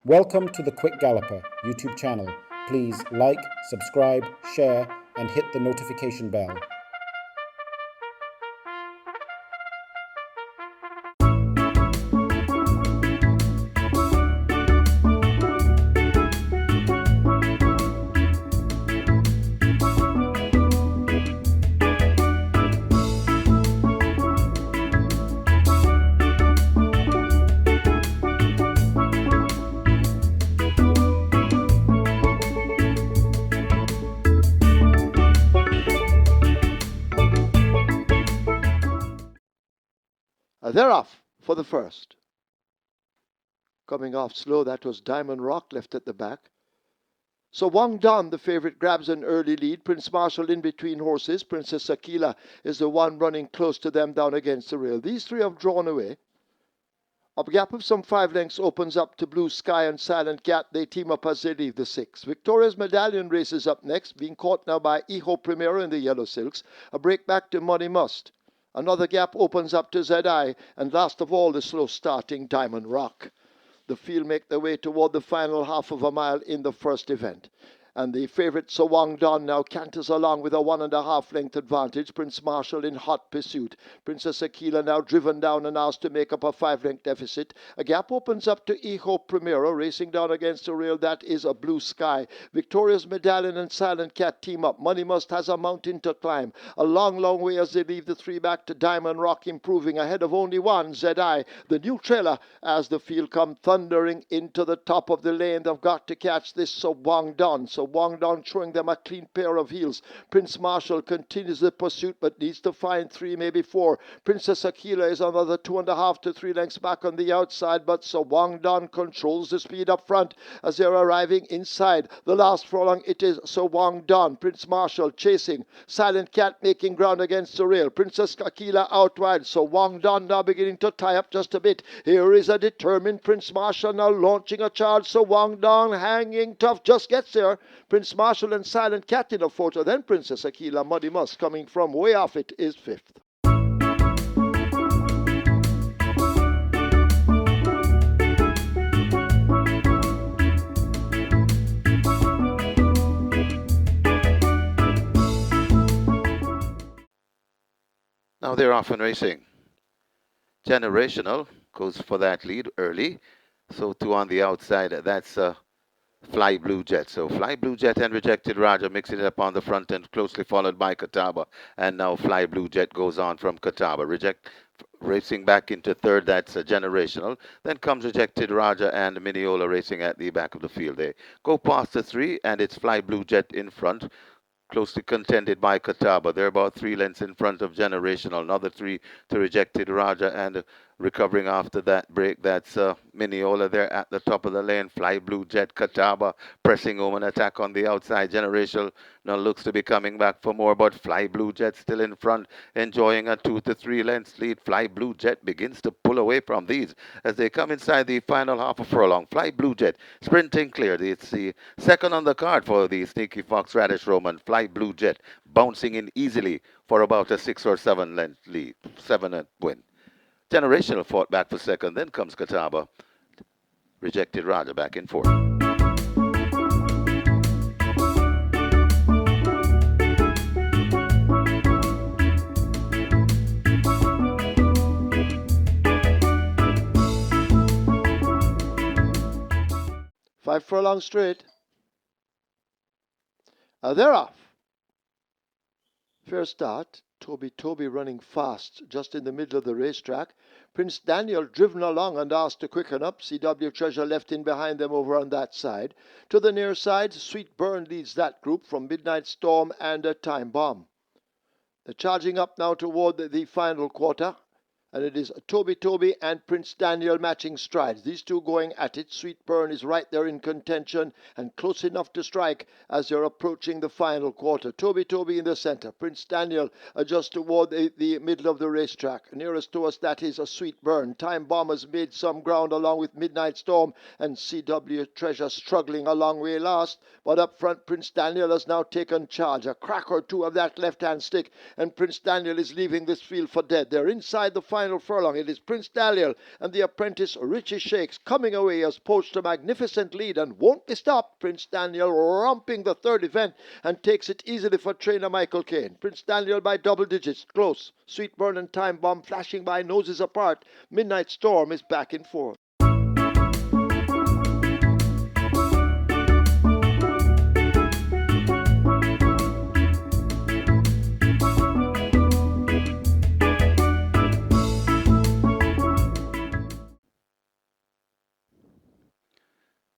Welcome to the Quick Galloper YouTube channel. Please like, subscribe, share, and hit the notification bell. They're off for the first. Coming off slow, that was Diamond Rock left at the back. So Wang Don, the favorite, grabs an early lead. Prince Marshall in between horses. Princess Akila is the one running close to them down against the rail. These three have drawn away. A gap of some 5 lengths opens up to Blue Sky and Silent Cat. They team up as they leave the 6. Victoria's Medallion races up next, being caught now by Hijo Primero in the yellow silks. A break back to Money Must. Another gap opens up to ZI, and last of all, the slow-starting Diamond Rock. The field make their way toward the final half of a mile in the first event. And the favourite Sir Wang Don now canters along with a 1.5 length advantage. Prince Marshall in hot pursuit. Princess Akila now driven down and asked to make up a 5 length deficit. A gap opens up to Hijo Primero, racing down against the rail. That is a Blue Sky. Victoria's Medallion and Silent Cat team up. Money Must has a mountain to climb. A long, long way as they leave the 3 back to Diamond Rock, improving ahead of only one, ZI. The new trailer as the field come thundering into the top of the lane. They've got to catch this Sir Wang Don. So Wang Don showing them a clean pair of heels. Prince Marshall continues the pursuit but needs to find 3, maybe 4. Princess Akila is another 2.5 to 3 lengths back on the outside, but Sir Wang Don controls the speed up front as they're arriving inside. The last furlong, it is Sir Wang Don. Prince Marshall chasing. Silent Cat making ground against the rail. Princess Akila out wide. So Wang Don now beginning to tie up just a bit. Here is a determined Prince Marshall now launching a charge. So Wang Don hanging tough, just gets there. Prince Marshall and Silent Cat in a photo. Then Princess Akila, Muddy Musk coming from way off it is 5th. Now they're off and racing. Generational goes for that lead early. So 2 on the outside. That's Fly Blue Jet. So Fly Blue Jet and Rejected Raja mixing it up on the front end, closely followed by Catawba. And now Fly Blue Jet goes on from Catawba. Racing back into 3rd, that's Generational. Then comes Rejected Raja and Mineola racing at the back of the field. They go past the 3, and it's Fly Blue Jet in front, closely contended by Catawba. They're about 3 lengths in front of Generational. Another 3 to Rejected Raja, and recovering after that break, that's Mineola there at the top of the lane. Fly Blue Jet, Catawba pressing home an attack on the outside. Generational now looks to be coming back for more, but Fly Blue Jet still in front, enjoying a 2 to 3 lengths lead. Fly Blue Jet begins to pull away from these as they come inside the final half a furlong. Fly Blue Jet sprinting clear. It's the second on the card for the Sneaky Fox Radish Roman. Fly Blue Jet bouncing in easily for about a 6 or 7 length lead, 7 win. Generational fought back for 2nd, then comes Catawba. Rejected Raja back in 4th. Five furlong straight. They're off. Fair start. Toby running fast just in the middle of the racetrack. Prince Daniel driven along and asked to quicken up. CW Treasure left in behind them over on that side. To the near side, Sweet Burn leads that group from Midnight Storm and a Time Bomb. They're charging up now toward the final quarter. And it is Toby and Prince Daniel matching strides. These two going at it. Sweet Burn is right there in contention and close enough to strike as they're approaching the final quarter. Toby in the center. Prince Daniel just toward the middle of the racetrack. Nearest to us, that is a Sweet Burn. Time Bomb has made some ground along with Midnight Storm, and CW Treasure struggling a long way last. But up front, Prince Daniel has now taken charge. A crack or two of that left-hand stick, and Prince Daniel is leaving this field for dead. They're inside the final final furlong. It is Prince Daniel and the apprentice Richie Shakes coming away as poached a magnificent lead and won't be stopped. Prince Daniel romping the third event and takes it easily for trainer Michael Caine. Prince Daniel by double digits, close. Sweetburn and Time Bomb flashing by noses apart. Midnight Storm is back in fourth.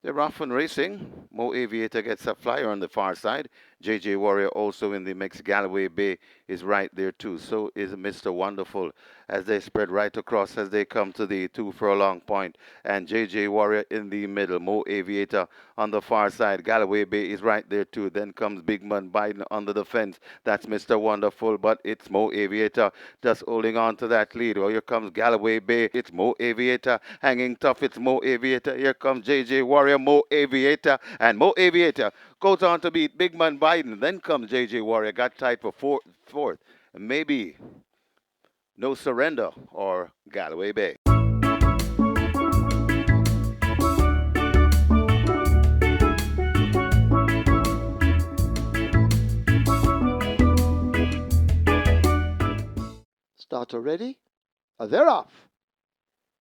They're off and racing. Mo Aviator gets a flyer on the far side. JJ Warrior also in the mix. Galloway Bay is right there too. So is Mr. Wonderful as they spread right across as they come to the 2 furlong point. And JJ Warrior in the middle. Mo Aviator on the far side. Galloway Bay is right there too. Then comes Big Man Biden under the fence. That's Mr. Wonderful, but it's Mo Aviator just holding on to that lead. Well, here comes Galloway Bay. It's Mo Aviator hanging tough. It's Mo Aviator. Here comes JJ Warrior, Mo Aviator, and Mo Aviator goes on to beat Big Man Biden. Then comes JJ Warrior, got tied for fourth. Maybe No Surrender or Galloway Bay. Starter ready? They're off.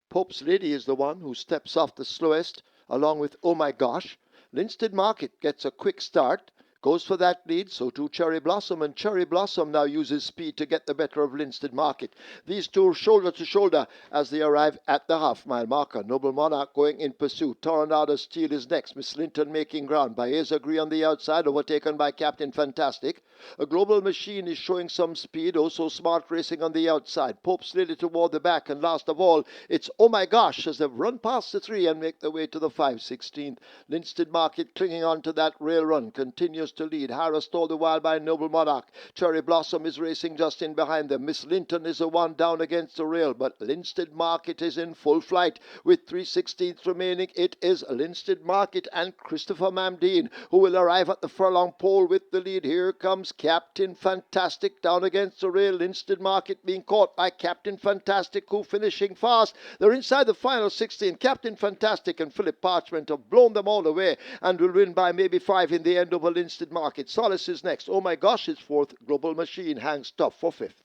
Pope's Lady is the one who steps off the slowest, along with Oh My Gosh. Linstead Market gets a quick start, goes for that lead, so too Cherry Blossom, and Cherry Blossom now uses speed to get the better of Linstead Market. These two shoulder to shoulder as they arrive at the half-mile marker. Noble Monarch going in pursuit. Tornado Steel is next. Miss Linton making ground. Baez Agree on the outside, overtaken by Captain Fantastic. A Global Machine is showing some speed, also Smart Racing on the outside. Pope's Lady toward the back, and last of all, it's Oh My Gosh as they've run past the 3 and make their way to the 5/16th. Linstead Market clinging on to that rail run, continues to lead. Harris all the while by Noble Monarch. Cherry Blossom is racing just in behind them. Miss Linton is the one down against the rail, but Linstead Market is in full flight with 3/16 remaining. It is Linstead Market and Christopher Mamdeen who will arrive at the furlong pole with the lead. Here comes Captain Fantastic down against the rail. Linstead Market being caught by Captain Fantastic, who finishing fast. They're inside the final 16. Captain Fantastic and Philip Parchment have blown them all away and will win by maybe 5 in the end over Linstead Market. Solace is next. Oh My Gosh is fourth. Global Machine hangs tough for fifth.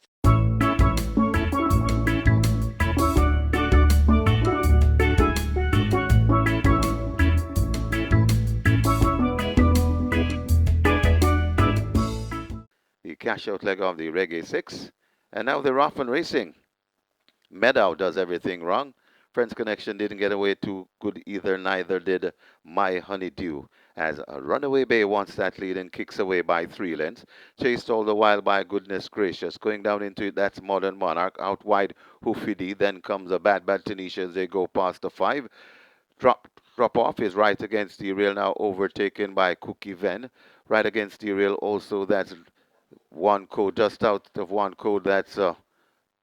The cash out leg of the Reggae 6. And now they're off and racing. Meadow does everything wrong. Friends Connection didn't get away too good either, neither did My Honeydew. As a Runaway Bay wants that lead and kicks away by 3 lengths. Chased all the while by Goodness Gracious. Going down into it, that's Modern Monarch. Out wide, Hoofity. Then comes a Bad Tanisha as they go past the 5. Drop off is right against the rail, now overtaken by Cookie Ven. Right against the rail also, that's one code, just out of one code, that's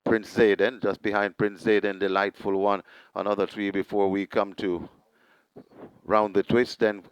Prince Zayden, just behind Prince Zayden, Delightful One. Another 3 before we come to round the twist. Then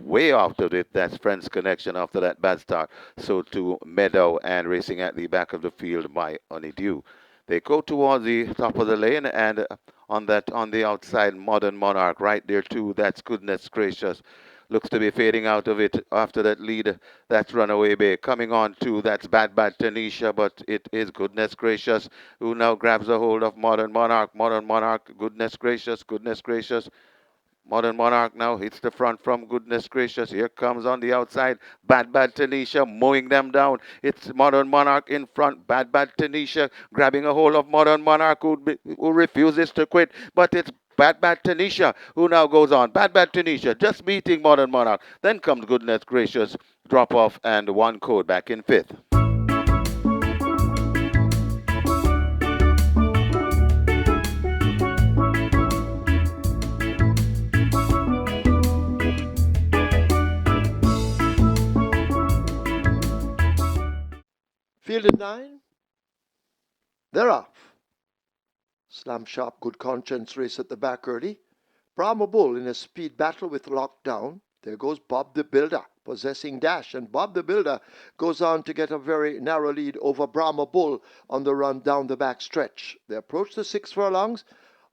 way after it, that's Friends Connection after that bad start. So to Meadow and racing at the back of the field by Honeydew. They go towards the top of the lane, and on the outside, Modern Monarch right there too. That's Goodness Gracious. Looks to be fading out of it after that lead. That's Runaway Bay. Coming on too, that's Bad Tanisha, but it is Goodness Gracious who now grabs a hold of Modern Monarch. Modern Monarch, Goodness Gracious. Modern Monarch now hits the front from Goodness Gracious. Here comes on the outside Bad Tanisha mowing them down. It's Modern Monarch in front. Bad Tanisha grabbing a hold of Modern Monarch who refuses to quit. But it's Bad Tanisha who now goes on. Bad Tanisha just beating Modern Monarch. Then comes Goodness Gracious. Drop off and one code back in 5th. Fielded 9. They're off. Slam Sharp Good Conscience race at the back early. Brahma Bull in a speed battle with Lockdown. There goes Bob the Builder, possessing dash, and Bob the Builder goes on to get a very narrow lead over Brahma Bull on the run down the back stretch. They approach the 6 furlongs.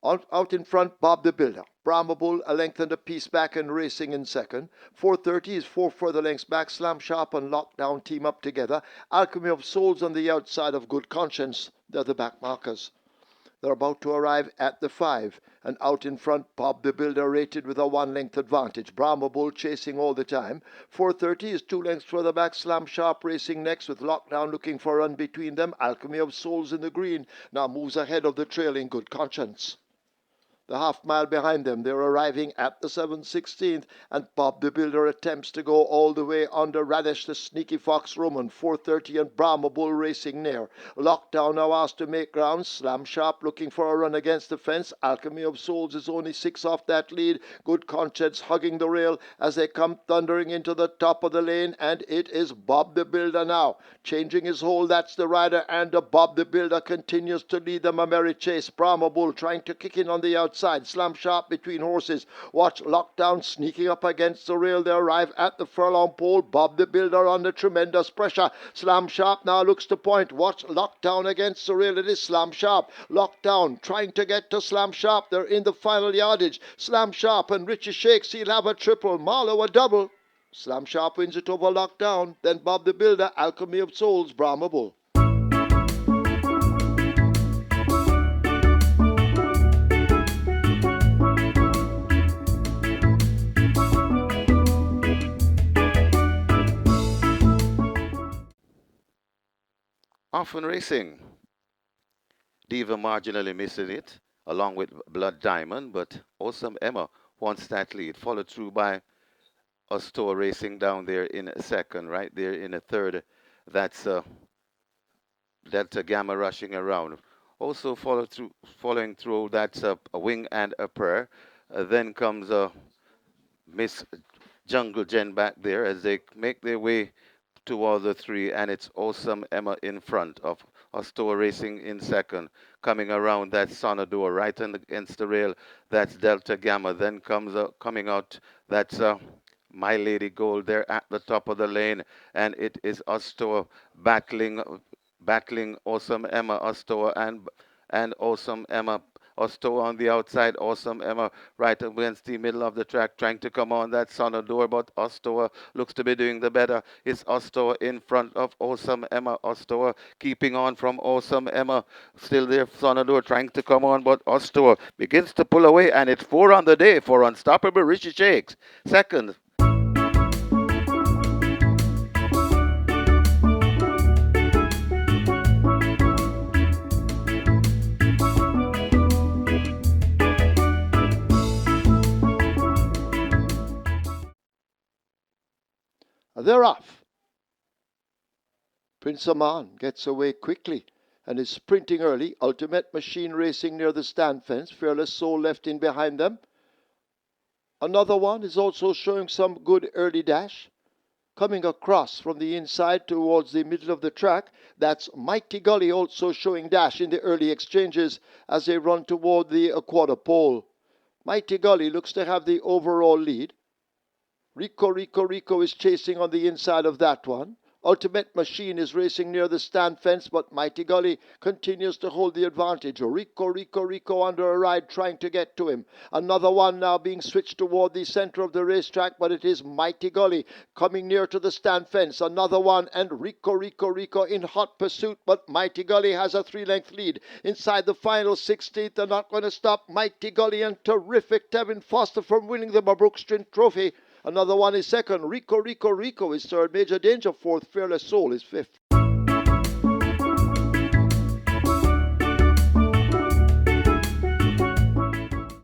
Out in front, Bob the Builder. Brahma Bull a length and a piece back and racing in second. 4:30 is 4 further lengths back. Slam Sharp and Lockdown team up together. Alchemy of Souls on the outside of Good Conscience. They're the back markers. They're about to arrive at the 5, and out in front, Bob the Builder rated with a 1-length advantage. Brahma Bull chasing all the time. 4:30 is 2 lengths further back. Slam Sharp racing next with Lockdown looking for a run between them. Alchemy of Souls in the green now moves ahead of the trailing Good Conscience. The half-mile behind them, they're arriving at the 7/16th, and Bob the Builder attempts to go all the way under Radish the Sneaky Fox Roman. 4:30 and Brahma Bull racing near. Lockdown now asked to make ground. Slam Sharp looking for a run against the fence. Alchemy of Souls is only 6 off that lead. Good Conscience hugging the rail as they come thundering into the top of the lane, and it is Bob the Builder now. Changing his hold, that's the rider, and Bob the Builder continues to lead them a merry chase. Brahma Bull trying to kick in on the outside. Slam Sharp between horses. Watch Lockdown sneaking up against the rail. They arrive at the furlong pole. Bob the Builder under tremendous pressure. Slam Sharp now looks to point. Watch Lockdown against the rail. It is Slam Sharp. Lockdown trying to get to Slam Sharp. They're in the final yardage. Slam Sharp and Richie Shakes. He'll have a triple. Marlowe a double. Slam Sharp wins it over Lockdown. Then Bob the Builder, Alchemy of Souls, Brahma Bull. Often Racing. Diva marginally missing it, along with Blood Diamond, but Awesome Emma wants that lead, followed through by Astor Racing down there in a second, right there in a third. That's Delta Gamma rushing around. Also following through, that's a Wing and a Prayer. Then comes Miss Jungle Jen back there as they make their way toward the 3, and it's Awesome Emma in front of Astor Racing in second. Coming around, that's Sonador right against the rail. That's Delta Gamma. Then comes coming out, that's My Lady Gold there at the top of the lane, and it is Astor battling Awesome Emma. Astor and Awesome Emma. Astor on the outside, Awesome Emma right against the middle of the track, trying to come on that Sonador, but Astor looks to be doing the better. It's Astor in front of Awesome Emma. Astor keeping on from Awesome Emma. Still there, Sonador trying to come on, but Astor begins to pull away, and it's 4 on the day for Unstoppable Richie Shakes. Second. They're off. Prince Aman gets away quickly and is sprinting early. Ultimate Machine racing near the stand fence. Fearless Soul left in behind them. Another one is also showing some good early dash. Coming across from the inside towards the middle of the track, that's Mighty Gully also showing dash in the early exchanges as they run toward the quarter pole. Mighty Gully looks to have the overall lead. Rico is chasing on the inside of that one. Ultimate Machine is racing near the stand fence, but Mighty Gully continues to hold the advantage. Rico under a ride trying to get to him. Another one now being switched toward the center of the racetrack, but it is Mighty Gully coming near to the stand fence. Another one, and Rico in hot pursuit, but Mighty Gully has a 3-length lead. Inside the final 16th, they're not going to stop Mighty Gully and terrific Tevin Foster from winning the Mabruk Strint Trophy. Another one is second. Rico is third. Major Danger fourth. Fearless Soul is fifth.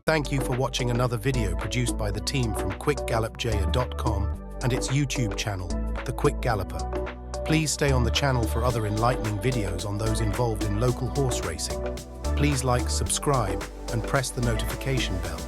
Thank you for watching another video produced by the team from QuickGallopJaya.com and its YouTube channel, The Quick Galloper. Please stay on the channel for other enlightening videos on those involved in local horse racing. Please like, subscribe, and press the notification bell.